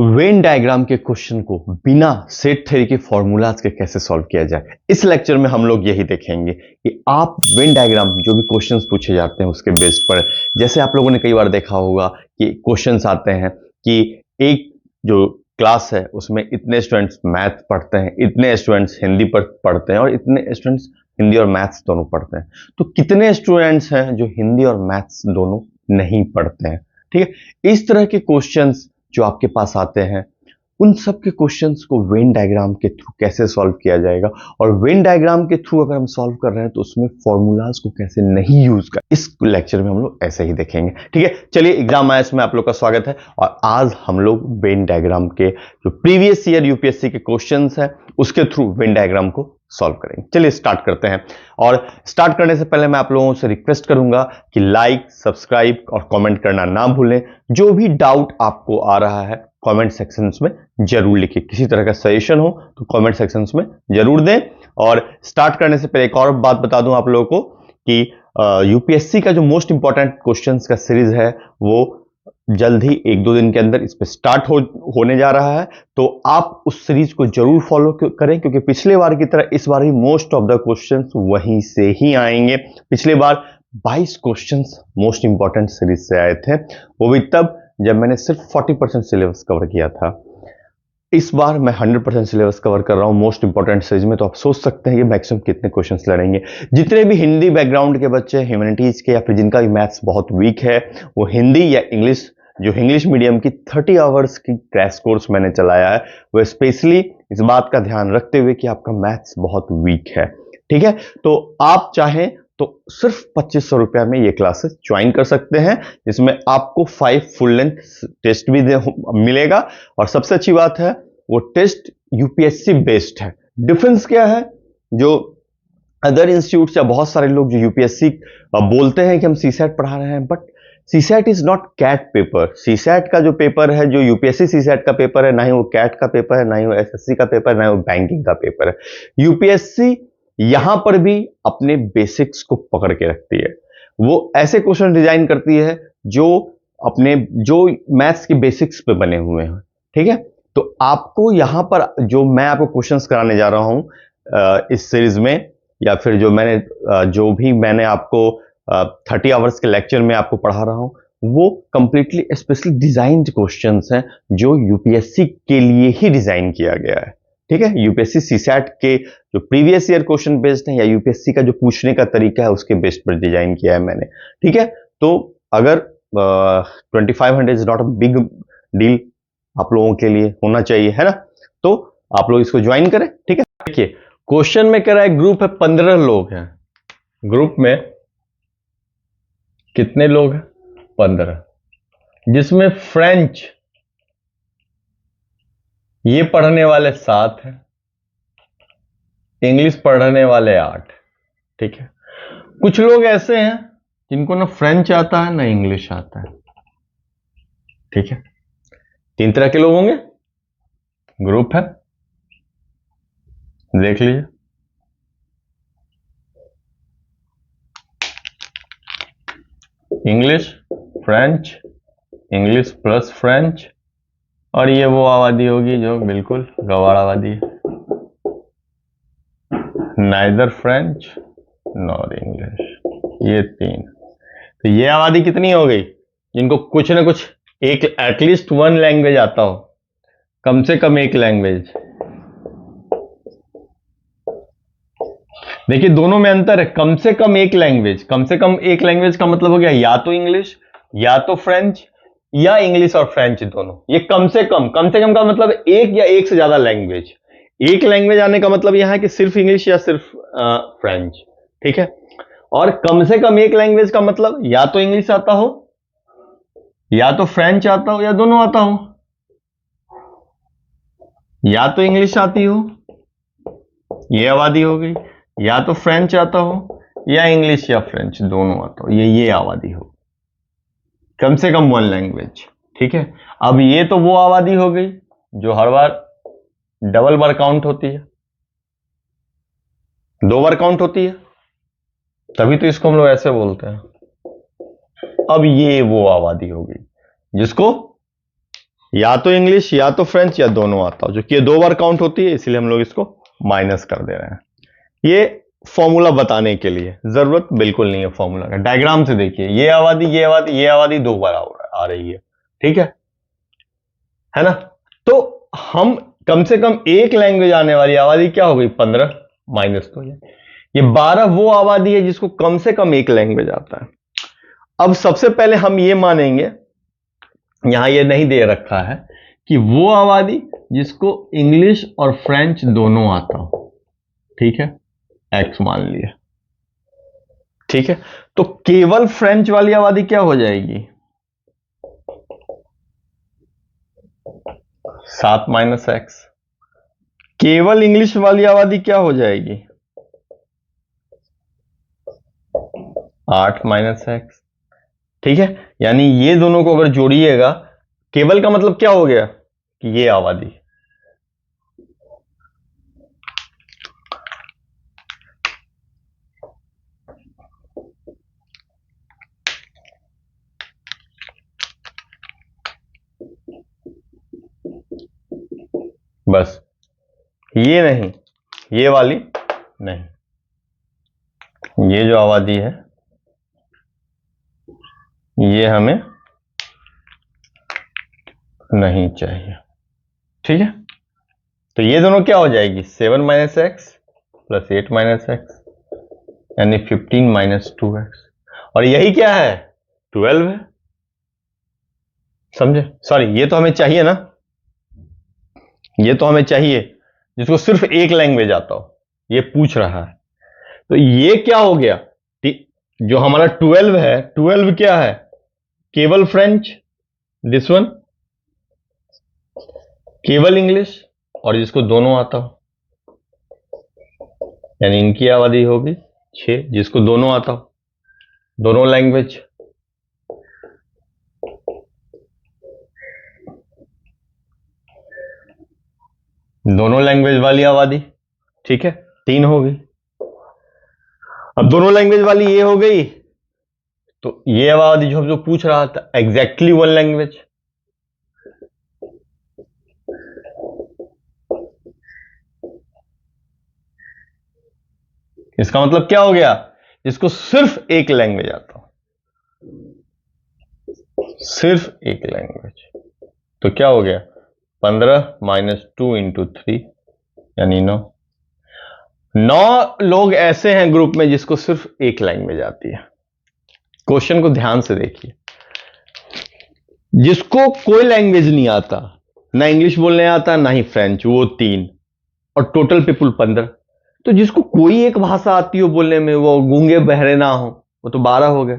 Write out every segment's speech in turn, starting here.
Venn diagram के question को बिना सेट थ्योरी के फॉर्मूलाज के कैसे सॉल्व किया जाए, इस लेक्चर में हम लोग यही देखेंगे कि आप वेन डायग्राम जो भी क्वेश्चंस पूछे जाते हैं उसके बेस पर, जैसे आप लोगों ने कई बार देखा होगा कि क्वेश्चंस आते हैं कि एक जो क्लास है उसमें इतने स्टूडेंट्स मैथ पढ़ते हैं, इतने स्टूडेंट्स हिंदी पढ़ते हैं और इतने स्टूडेंट्स हिंदी और मैथ्स दोनों पढ़ते हैं। तो कितने स्टूडेंट्स हैं जो हिंदी और मैथ्स दोनों नहीं पढ़ते हैं? ठीक है, इस तरह के क्वेश्चंस जो आपके पास आते हैं उन सब के क्वेश्चंस को वेन डायग्राम के थ्रू कैसे सॉल्व किया जाएगा, और वेन डायग्राम के थ्रू अगर हम सॉल्व कर रहे हैं तो उसमें फॉर्मूलाज को कैसे नहीं यूज कर, इस लेक्चर में हम लोग ऐसे ही देखेंगे। ठीक है, चलिए एग्जाम आयस में आप लोग का स्वागत है और आज हम लोग वेन डायग्राम के जो प्रीवियस ईयर यूपीएससी के क्वेश्चंस हैं उसके थ्रू वेन डायग्राम को सॉल्व करेंगे। चलिए स्टार्ट करते हैं, और स्टार्ट करने से पहले मैं आप लोगों से रिक्वेस्ट करूंगा कि लाइक, सब्सक्राइब और कमेंट करना ना भूलें। जो भी डाउट आपको आ रहा है कमेंट सेक्शंस में जरूर लिखिए, किसी तरह का सजेशन हो तो कमेंट सेक्शंस में जरूर दें। और स्टार्ट करने से पहले एक और बात बता दूं आप लोगों को कि यूपीएससी का जो मोस्ट इंपॉर्टेंट क्वेश्चंस का सीरीज है वो जल्द ही एक दो दिन के अंदर इस पे स्टार्ट होने जा रहा है, तो आप उस सीरीज को जरूर फॉलो करें, क्योंकि पिछले बार की तरह इस बार भी मोस्ट ऑफ द क्वेश्चंस वहीं से ही आएंगे। पिछले बार 22 क्वेश्चंस मोस्ट इंपॉर्टेंट सीरीज से आए थे, वो भी तब जब मैंने सिर्फ 40% सिलेबस कवर किया था। इस बार मैं 100% सिलेबस कवर कर रहा हूं मोस्ट इंपॉर्टेंट सीरीज में, तो आप सोच सकते हैं कि मैक्सिमम कितने क्वेश्चंस लड़ेंगे। जितने भी हिंदी बैकग्राउंड के बच्चे, ह्यूमैनिटीज के, या फिर जिनका भी मैथ्स बहुत वीक है, वो हिंदी या इंग्लिश, जो इंग्लिश मीडियम की 30 आवर्स की क्रैश कोर्स मैंने चलाया है, वो स्पेशली इस बात का ध्यान रखते हुए कि आपका मैथ्स बहुत वीक है। ठीक है, तो आप चाहें तो सिर्फ 2500 रुपया में ये क्लासेस ज्वाइन कर सकते हैं, जिसमें आपको 5 फुल लेंथ टेस्ट भी मिलेगा, और सबसे अच्छी बात है वो टेस्ट यूपीएससी बेस्ड है। डिफरेंस क्या है, जो अदर इंस्टीट्यूट या बहुत सारे लोग जो यूपीएससी बोलते हैं कि हम सीसैट पढ़ा रहे हैं, but CSAT is not CAT paper. CSAT का जो पेपर है, जो यूपीएससी सीसैट का पेपर है, ना ही वो कैट का पेपर है, ना ही वो एसएससी का पेपर है, ना ही वो बैंकिंग का पेपर है। यूपीएससी यहां पर भी अपने बेसिक्स को पकड़ के रखती है, वो ऐसे क्वेश्चन डिजाइन करती है जो मैथ्स के बेसिक्स पे बने हुए हैं। ठीक है, तो आपको यहां पर जो मैं आपको क्वेश्चंस कराने जा रहा हूं इस सीरीज में, या फिर जो भी मैंने आपको 30 आवर्स के लेक्चर में आपको पढ़ा रहा हूं, वो कंप्लीटली स्पेशली डिजाइन्ड क्वेश्चंस हैं जो यूपीएससी के लिए ही डिजाइन किया गया है। ठीक है, यूपीएससी सीसैट के जो प्रीवियस ईयर क्वेश्चन बेस्ड है, या यूपीएससी का जो पूछने का तरीका है उसके बेस्ड पर डिजाइन किया है मैंने। ठीक है, तो अगर 2500 is not a big deal, आप लोगों के लिए होना चाहिए, है ना, तो आप लोग इसको ज्वाइन करें। ठीक है, देखिए क्वेश्चन में कह रहा है ग्रुप है 15 लोग हैं। ग्रुप में कितने लोग हैं? 15, जिसमें फ्रेंच ये पढ़ने वाले 7 हैं, इंग्लिश पढ़ने वाले 8। ठीक है, कुछ लोग ऐसे हैं जिनको ना फ्रेंच आता है ना इंग्लिश आता है। ठीक है, 3 तरह के लोग होंगे। ग्रुप है, देख लीजिए। English, French, English plus French, और ये वो आबादी होगी जो बिल्कुल गवार आबादी है, नाइदर फ्रेंच नॉर इंग्लिश। ये 3, तो ये आबादी कितनी हो गई? जिनको कुछ ना कुछ एक एटलीस्ट 1 लैंग्वेज आता हो, कम से कम एक लैंग्वेज। देखिए दोनों में अंतर है, कम से कम एक लैंग्वेज। कम से कम एक लैंग्वेज का मतलब हो गया या तो इंग्लिश या तो फ्रेंच, या इंग्लिश और फ्रेंच दोनों। ये कम से कम का मतलब एक या एक से ज्यादा लैंग्वेज। एक लैंग्वेज आने का मतलब यहां है कि सिर्फ इंग्लिश या सिर्फ फ्रेंच। ठीक है, और कम से कम एक लैंग्वेज का मतलब या तो इंग्लिश आता हो, या तो फ्रेंच आता हो, या दोनों आता हो। या तो इंग्लिश आती हो, ये आबादी हो गई, या तो फ्रेंच आता हो, या इंग्लिश या फ्रेंच दोनों आता हो, ये आबादी हो, कम से कम 1 लैंग्वेज। ठीक है, अब ये तो वो आबादी हो गई जो हर बार डबल बार काउंट होती है, 2 बार काउंट होती है, तभी तो इसको हम लोग ऐसे बोलते हैं। अब ये वो आबादी हो गई जिसको या तो इंग्लिश या तो फ्रेंच या दोनों आता हो, जो कि ये 2 बार काउंट होती है, इसलिए हम लोग इसको माइनस कर दे रहे हैं। ये फॉर्मूला बताने के लिए, जरूरत बिल्कुल नहीं है फॉर्मूला का। डायग्राम से देखिए, ये आबादी ये आबादी ये आबादी 2 बार आ रही है, ठीक है ना। तो हम कम से कम एक लैंग्वेज आने वाली आबादी क्या हो गई, 15 माइनस तो ये 12 वो आबादी है जिसको कम से कम एक लैंग्वेज आता है। अब सबसे पहले हम ये मानेंगे, यहां ये नहीं दे रखा है, कि वो आबादी जिसको इंग्लिश और फ्रेंच दोनों आता हो, ठीक है, एक्स मान लिया, ठीक है। तो केवल फ्रेंच वाली आबादी क्या हो जाएगी, 7 माइनस एक्स। केवल इंग्लिश वाली आबादी क्या हो जाएगी, 8 माइनस एक्स, ठीक है। यानी ये दोनों को अगर जोड़िएगा, केवल का मतलब क्या हो गया कि ये आबादी, बस ये नहीं, ये वाली नहीं, ये जो आबादी है ये हमें नहीं चाहिए, ठीक है। तो ये दोनों क्या हो जाएगी, 7 minus x plus 8 minus x, यानी 15 माइनस 2x। और यही क्या है, 12 है, समझे। सॉरी, ये तो हमें चाहिए ना, ये तो हमें चाहिए जिसको सिर्फ एक लैंग्वेज आता हो, ये पूछ रहा है। तो ये क्या हो गया, जो हमारा 12 है, 12 क्या है, केवल फ्रेंच, दिस वन केवल इंग्लिश, और जिसको दोनों आता हो, यानी इनकी आबादी होगी 6, जिसको दोनों आता हो, दोनों लैंग्वेज। दोनों लैंग्वेज वाली आबादी, ठीक है, 3 हो गई। अब दोनों लैंग्वेज वाली ये हो गई, तो ये आबादी जो पूछ रहा था, एग्जैक्टली वन लैंग्वेज। इसका मतलब क्या हो गया, जिसको सिर्फ एक लैंग्वेज आता हो, सिर्फ एक लैंग्वेज। तो क्या हो गया, 15 माइनस 2 इंटू 3, यानी 9। 9 लोग ऐसे हैं ग्रुप में जिसको सिर्फ एक लैंग्वेज आती है। क्वेश्चन को ध्यान से देखिए, जिसको कोई लैंग्वेज नहीं आता, ना इंग्लिश बोलने आता ना ही फ्रेंच, वो 3, और टोटल पीपुल 15। तो जिसको कोई एक भाषा आती हो बोलने में, वो गूंगे बहरे ना हो, वो तो 12 हो गए।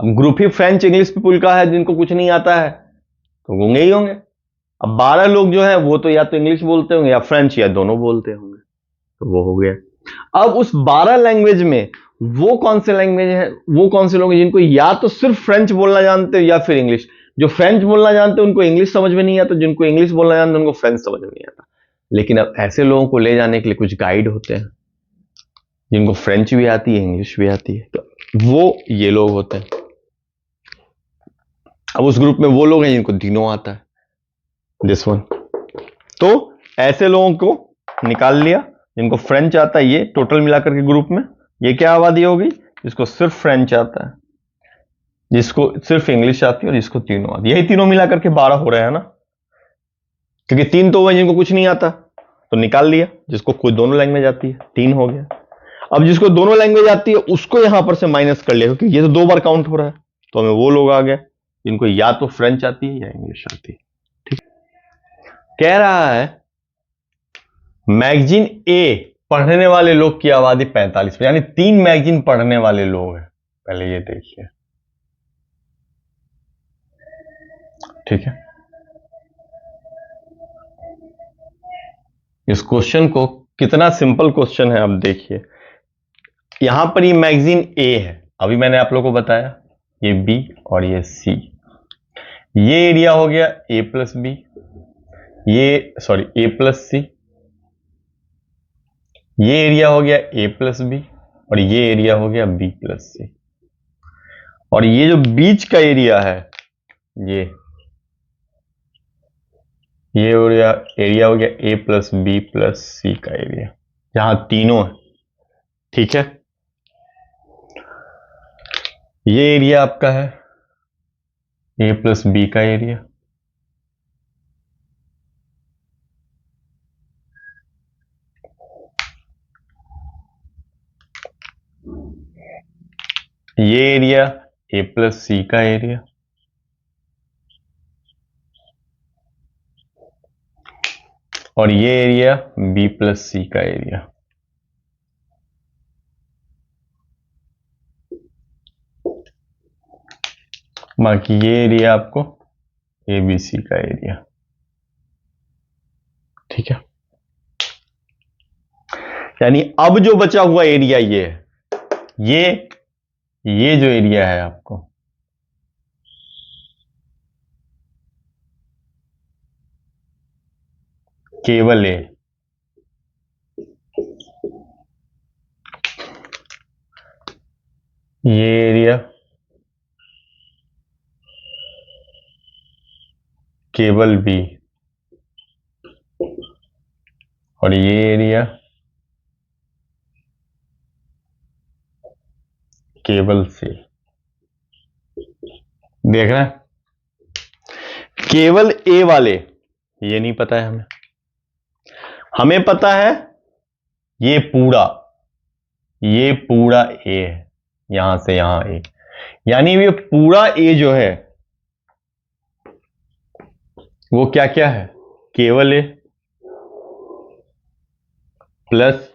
अब ग्रुप ही फ्रेंच इंग्लिश पीपुल का है, जिनको कुछ नहीं आता है तो गूंगे ही होंगे। अब 12 लोग जो है वो तो या तो इंग्लिश बोलते होंगे या फ्रेंच, या दोनों बोलते होंगे, तो वो हो गया। अब उस 12 लैंग्वेज में वो कौन से लैंग्वेज है, वो कौन से लोग हैं जिनको या तो सिर्फ फ्रेंच बोलना जानते हो या फिर इंग्लिश। जो फ्रेंच बोलना जानते हैं उनको इंग्लिश समझ में नहीं आता, जिनको इंग्लिश बोलना जानते हैं उनको फ्रेंच समझ में नहीं आता। लेकिन अब ऐसे लोगों को ले जाने के लिए कुछ गाइड होते हैं, जिनको फ्रेंच भी आती है इंग्लिश भी आती है, तो वो ये लोग होते हैं। अब उस ग्रुप में वो लोग हैं जिनको तीनों आता है, दिस वन। तो ऐसे लोगों को निकाल लिया, जिनको फ्रेंच आता है, ये टोटल मिलाकर के ग्रुप में ये क्या आबादी होगी, जिसको सिर्फ फ्रेंच आता है, जिसको सिर्फ इंग्लिश आती है, और जिसको तीनों आती है। यही तीनों मिलाकर के 12 हो रहे हैं ना, क्योंकि 3 तो हुए जिनको कुछ नहीं आता, तो निकाल लिया। जिसको कोई दोनों लैंग्वेज आती है, 3 हो गया। अब जिसको दोनों लैंग्वेज आती है उसको यहां पर से माइनस कर लिया, क्योंकि ये तो 2 बार काउंट हो रहा है, तो हमें वो लोग आ गए जिनको या तो फ्रेंच आती है या इंग्लिश आती है। ठीक, कह रहा है मैगजीन ए पढ़ने वाले लोग की आबादी 45, यानी 3 मैगजीन पढ़ने वाले लोग हैं। पहले ये देखिए, ठीक है। इस क्वेश्चन को, कितना सिंपल क्वेश्चन है, अब देखिए। यहां पर ये मैगजीन ए है, अभी मैंने आप लोगों को बताया, ये बी और ये सी। ये एरिया हो गया ए प्लस बी, ये सॉरी ए प्लस सी, ये एरिया हो गया ए प्लस बी, और ये एरिया हो गया बी प्लस सी। और ये जो बीच का एरिया है, ये ये एरिया हो गया ए प्लस बी प्लस सी का एरिया, यहां तीनों है। ठीक है, ये एरिया आपका है ए प्लस बी का एरिया, ये एरिया ए प्लस सी का एरिया, और ये एरिया बी प्लस सी का एरिया। बाकी ये एरिया आपको ए बी सी का एरिया। ठीक है, यानी अब जो बचा हुआ एरिया ये है, ये जो एरिया है आपको, केवल ए, ये एरिया केवल बी, और ये एरिया केवल सी। देख रहे हैं, केवल ए वाले ये नहीं पता है हमें, हमें पता है ये पूरा ए है, यहां से यहां ए, यानी ये पूरा ए जो है वो क्या क्या है, केवल A plus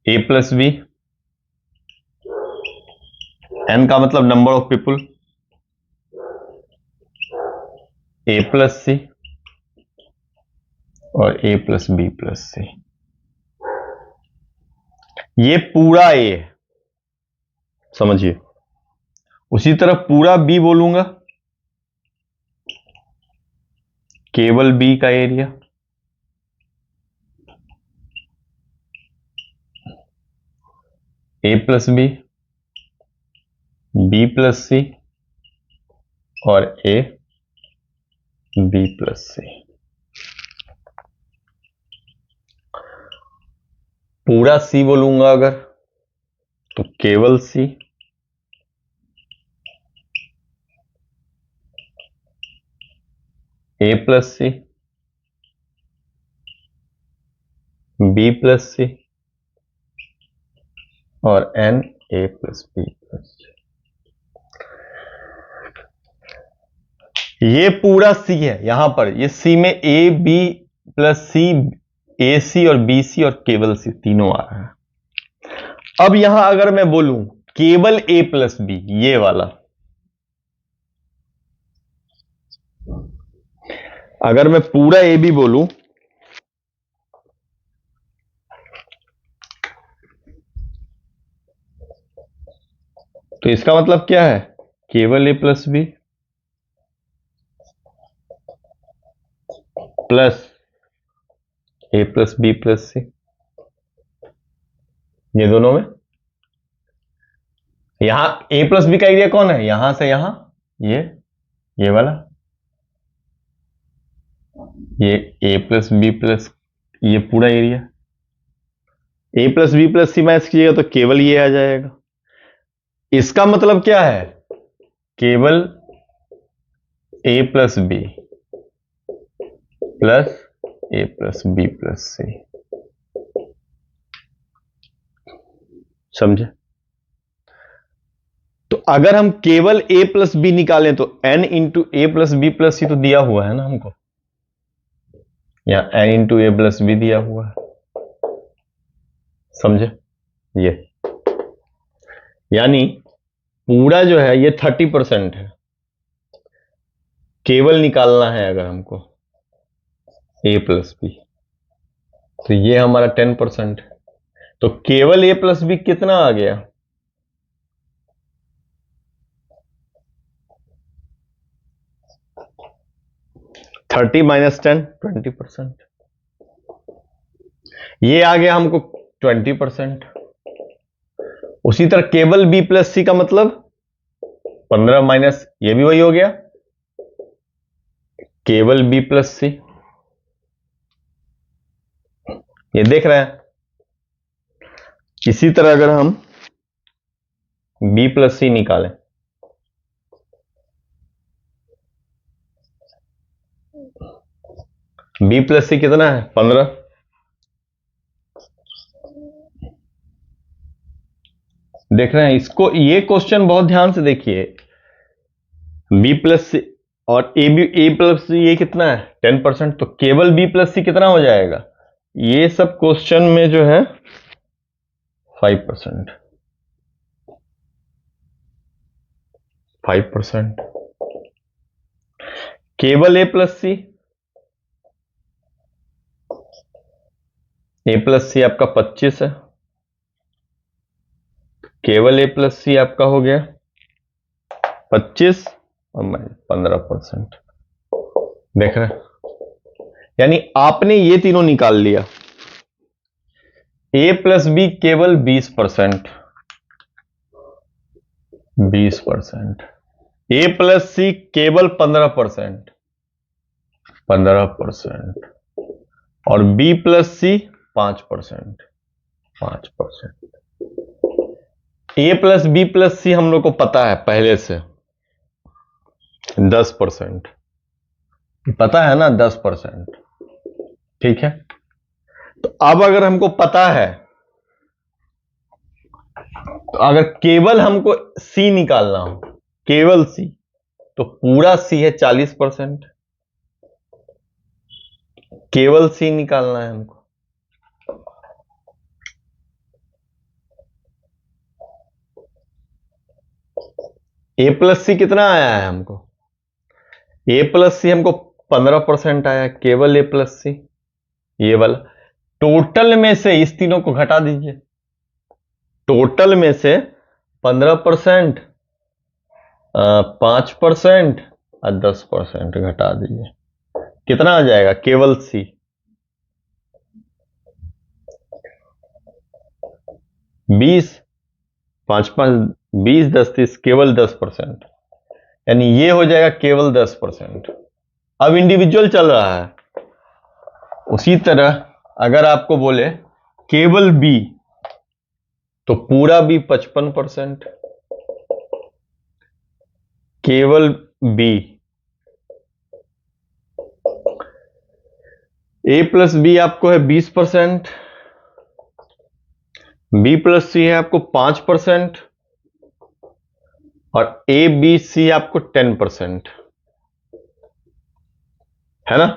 A plus B, N का मतलब number of people, A plus C और A plus B plus C. ये पूरा ए है, समझिए। उसी तरह पूरा बी बोलूंगा, केवल बी का area, A plus B plus C और ए बी प्लस सी। पूरा सी बोलूंगा अगर तो केवल C, A plus C, B plus C और N A plus B plus C. ये पूरा सी है, यहां पर ये सी में ए बी प्लस सी, ए सी और बी सी और केवल सी तीनों आ रहा है। अब यहां अगर मैं बोलूं केवल ए प्लस बी, ये वाला, अगर मैं पूरा ए बी बोलूं तो इसका मतलब क्या है, केवल A plus B plus A plus B plus C, ये दोनों में। यहां ए प्लस बी का एरिया कौन है, यहां से यहां ये वाला, ये ए प्लस बी प्लस, ये पूरा area A plus B plus C match कीजिएगा तो केवल ये आ जाएगा। इसका मतलब क्या है, केवल A plus B plus A plus B plus सी, समझे। तो अगर हम केवल ए प्लस बी निकालें तो एन इंटू ए प्लस बी प्लस सी तो दिया हुआ है ना हमको, या एन इंटू ए प्लस बी दिया हुआ है, समझे। ये यानी पूरा जो है ये 30% है, केवल निकालना है अगर हमको ए प्लस बी तो ये हमारा 10% है। तो केवल ए प्लस बी कितना आ गया, थर्टी माइनस 10 20%, ये आ गया हमको 20%। उसी तरह केवल बी प्लस सी का मतलब 15 माइनस, ये भी वही हो गया, केवल बी प्लस सी ये देख रहे हैं। इसी तरह अगर हम b प्लस सी निकालें, b प्लस सी कितना है 15। देख रहे हैं इसको, ये क्वेश्चन बहुत ध्यान से देखिए। b प्लस सी और ए प्लस सी ये कितना है 10%, तो केवल b प्लस सी कितना हो जाएगा, ये सब क्वेश्चन में जो है 5%। 5% केवल A plus C, A plus सी आपका 25 है, केवल ए प्लस सी आपका हो गया 25 और 15%। देख रहे हैं, यानी आपने ये तीनों निकाल लिया। ए प्लस बी केवल 20%, 20%। ए प्लस सी केवल 15%, 15%। और बी प्लस सी 5%, 5%। ए प्लस बी प्लस सी हम लोग को पता है पहले से 10%, पता है ना 10%। ठीक है, तो अब अगर हमको पता है, तो अगर केवल हमको सी निकालना हो, केवल सी, तो पूरा सी है 40%, केवल सी निकालना है हमको। ए प्लस सी कितना आया है हमको, ए प्लस सी हमको 15% आया, केवल ए प्लस सी ये वाला। टोटल में से इस तीनों को घटा दीजिए, टोटल में से 15%, 5% और 10% घटा दीजिए, कितना आ जाएगा केवल सी, 20, 5 5 20 10 30, केवल 10%, यानी ये हो जाएगा केवल 10%। अब इंडिविजुअल चल रहा है। उसी तरह अगर आपको बोले केवल बी, तो पूरा बी 55%, केवल बी। ए प्लस बी आपको है 20%, बी प्लस सी है आपको 5%, और ए बी सी आपको 10%, है ना।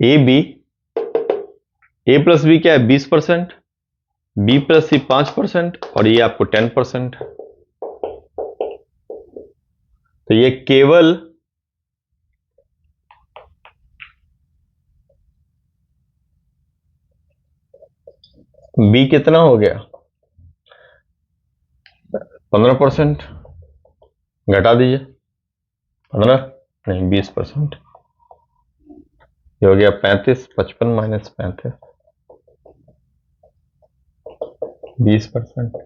A B, A plus B क्या है 20%, बी प्लस सी 5%, और ये आपको 10%। तो ये केवल बी कितना हो गया 15%, घटा दीजिए 15 नहीं 20%, ये हो गया 35, 55 माइनस 35, 20%।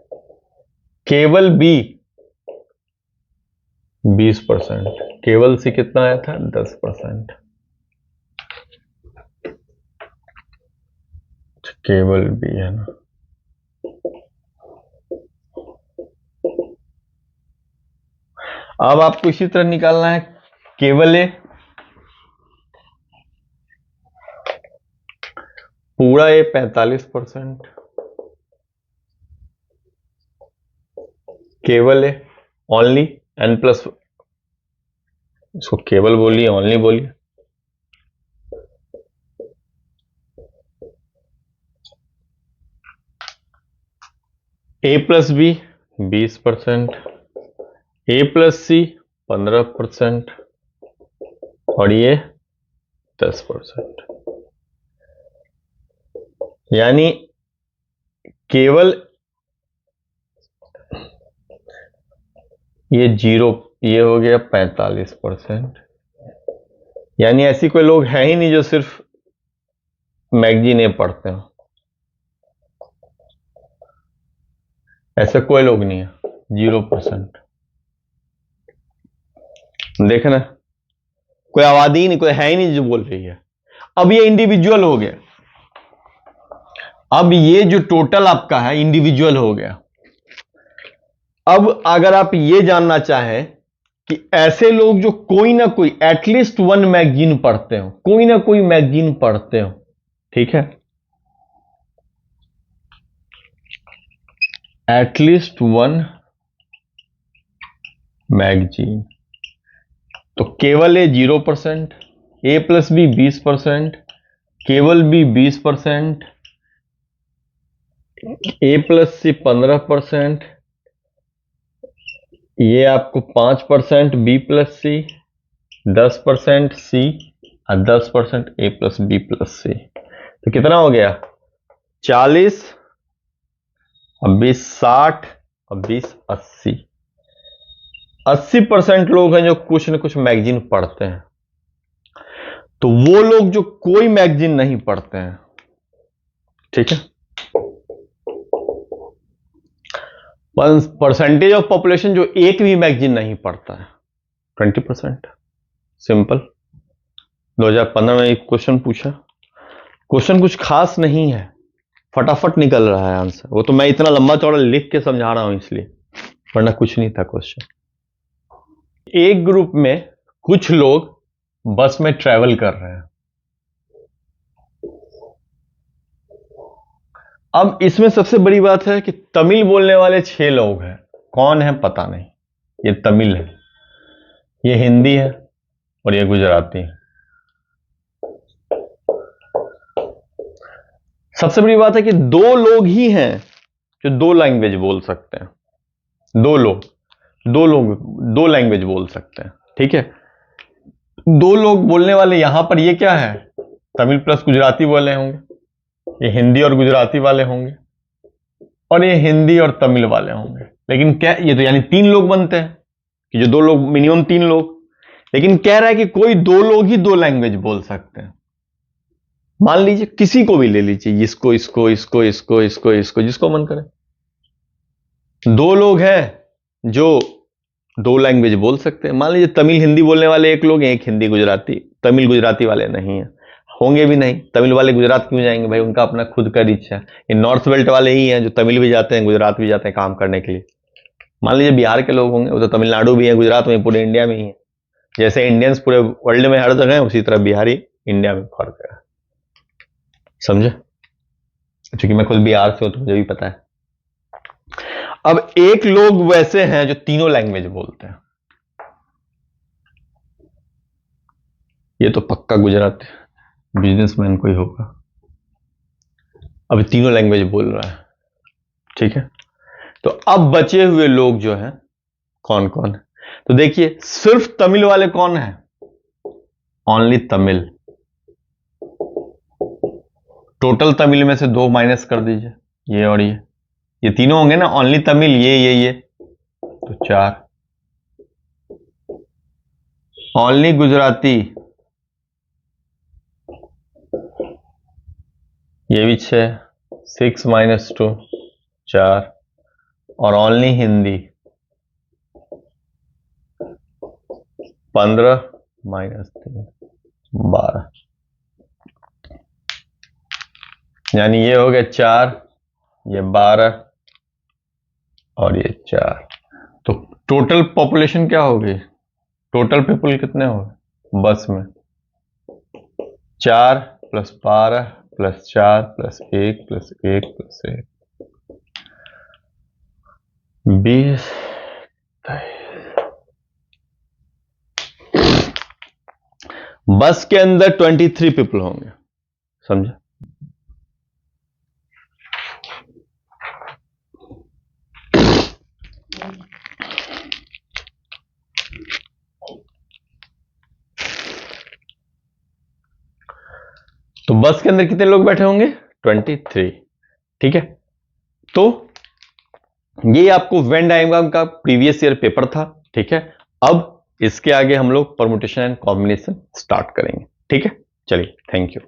केवल बी 20%, केवल सी कितना आया था 10%, केवल बी है ना। अब आपको इसी तरह निकालना है केवल ए, पूरा ए 45%, केवल ए ओनली एन प्लस, इसको केवल बोलिए ओनली बोलिए, ए प्लस बी 20%, ए प्लस सी 15%, और ये 10%। यानी केवल ये जीरो, ये हो गया 45%। यानी ऐसी कोई लोग हैं ही नहीं जो सिर्फ मैगजीनें पढ़ते हो, ऐसे कोई लोग नहीं है, 0%। देखना, कोई आबादी ही नहीं, कोई है ही नहीं जो बोल रही है। अब ये इंडिविजुअल हो गया, अब ये जो टोटल आपका है इंडिविजुअल हो गया। अब अगर आप ये जानना चाहें कि ऐसे लोग जो कोई ना कोई एटलीस्ट वन मैगजीन पढ़ते हो, कोई ना कोई मैगजीन पढ़ते हो, ठीक है, एटलीस्ट वन मैगजीन, तो केवल ए 0%, ए प्लस बी 20%, केवल बी 20%, ए प्लस सी 15%, ये आपको 5%, बी प्लस सी 10%, सी और 10% ए प्लस बी प्लस सी, तो कितना हो गया 40 और 20 60 और 20 80। 80% लोग हैं जो कुछ न कुछ मैगजीन पढ़ते हैं। तो वो लोग जो कोई मैगजीन नहीं पढ़ते हैं, ठीक है, परसेंटेज ऑफ पॉपुलेशन जो एक भी मैगजीन नहीं पढ़ता है 20%। सिंपल। 2015 में एक क्वेश्चन पूछा, क्वेश्चन कुछ खास नहीं है, फटाफट निकल रहा है आंसर। वो तो मैं इतना लंबा चौड़ा लिख के समझा रहा हूं इसलिए, वरना कुछ नहीं था क्वेश्चन। एक ग्रुप में कुछ लोग बस में ट्रैवल कर रहे हैं। अब इसमें सबसे बड़ी बात है कि तमिल बोलने वाले 6 लोग हैं। कौन है पता नहीं, ये तमिल है, ये हिंदी है और ये गुजराती है। सबसे बड़ी बात है कि 2 लोग ही हैं जो 2 लैंग्वेज बोल सकते हैं। 2 लोग 2 लैंग्वेज बोल सकते हैं, ठीक है। 2 लोग बोलने वाले यहां पर ये क्या है, तमिल प्लस गुजराती वाले होंगे, ये हिंदी और गुजराती वाले होंगे, और ये हिंदी और तमिल वाले होंगे। लेकिन क्या ये तो यानी 3 लोग बनते हैं कि जो 2 लोग, मिनिमम 3 लोग। लेकिन कह रहा है कि कोई 2 लोग ही 2 लैंग्वेज बोल सकते हैं। मान लीजिए किसी को भी ले लीजिए, इसको इसको इसको इसको इसको इसको, जिसको मन करे। 2 लोग हैं जो 2 लैंग्वेज बोल सकते हैं। मान लीजिए तमिल हिंदी बोलने वाले 1 लोग हैं, एक हिंदी गुजराती। तमिल गुजराती वाले नहीं है, होंगे भी नहीं। तमिल वाले गुजरात क्यों जाएंगे भाई, उनका अपना खुद का इच्छा है। ये नॉर्थ बेल्ट वाले ही हैं जो तमिल भी जाते हैं, गुजरात भी जाते हैं काम करने के लिए। मान लीजिए बिहार के लोग होंगे, वो तो तमिलनाडु भी है, गुजरात में, पूरे इंडिया में ही है। जैसे इंडियंस पूरे वर्ल्ड में हर जगह है, उसी तरह बिहारी इंडिया में फर्क है। समझे? क्योंकि मैं खुद बिहार से हूं तो मुझे भी पता है। अब 1 लोग वैसे हैं जो तीनों लैंग्वेज बोलते हैं। ये तो पक्का गुजराती बिजनेसमैन कोई होगा। अब तीनों लैंग्वेज बोल रहा है, ठीक है। तो अब बचे हुए लोग जो हैं कौन कौन है, तो देखिए सिर्फ तमिल वाले कौन है, ओनली तमिल। टोटल तमिल में से 2 माइनस कर दीजिए, ये और ये तीनों होंगे ना, ओनली तमिल, ये तो 4। ओनली गुजराती, ये भी 6, 6 - 2 4, और ओनली हिंदी 15 - 3 12, यानी ये हो गया 4, ये 12 और ये 4। तो टोटल पॉपुलेशन क्या होगी, टोटल पीपल कितने हो गए बस में, 4 + 12 + 4 + 1 + 1 + 1 20। बस के अंदर 23 पीपल होंगे, समझे? तो बस के अंदर कितने लोग बैठे होंगे, 23, ठीक है। तो ये आपको वेन डायग्राम का प्रीवियस ईयर पेपर था, ठीक है। अब इसके आगे हम लोग परमुटेशन एंड कॉम्बिनेशन स्टार्ट करेंगे, ठीक है। चलिए, थैंक यू।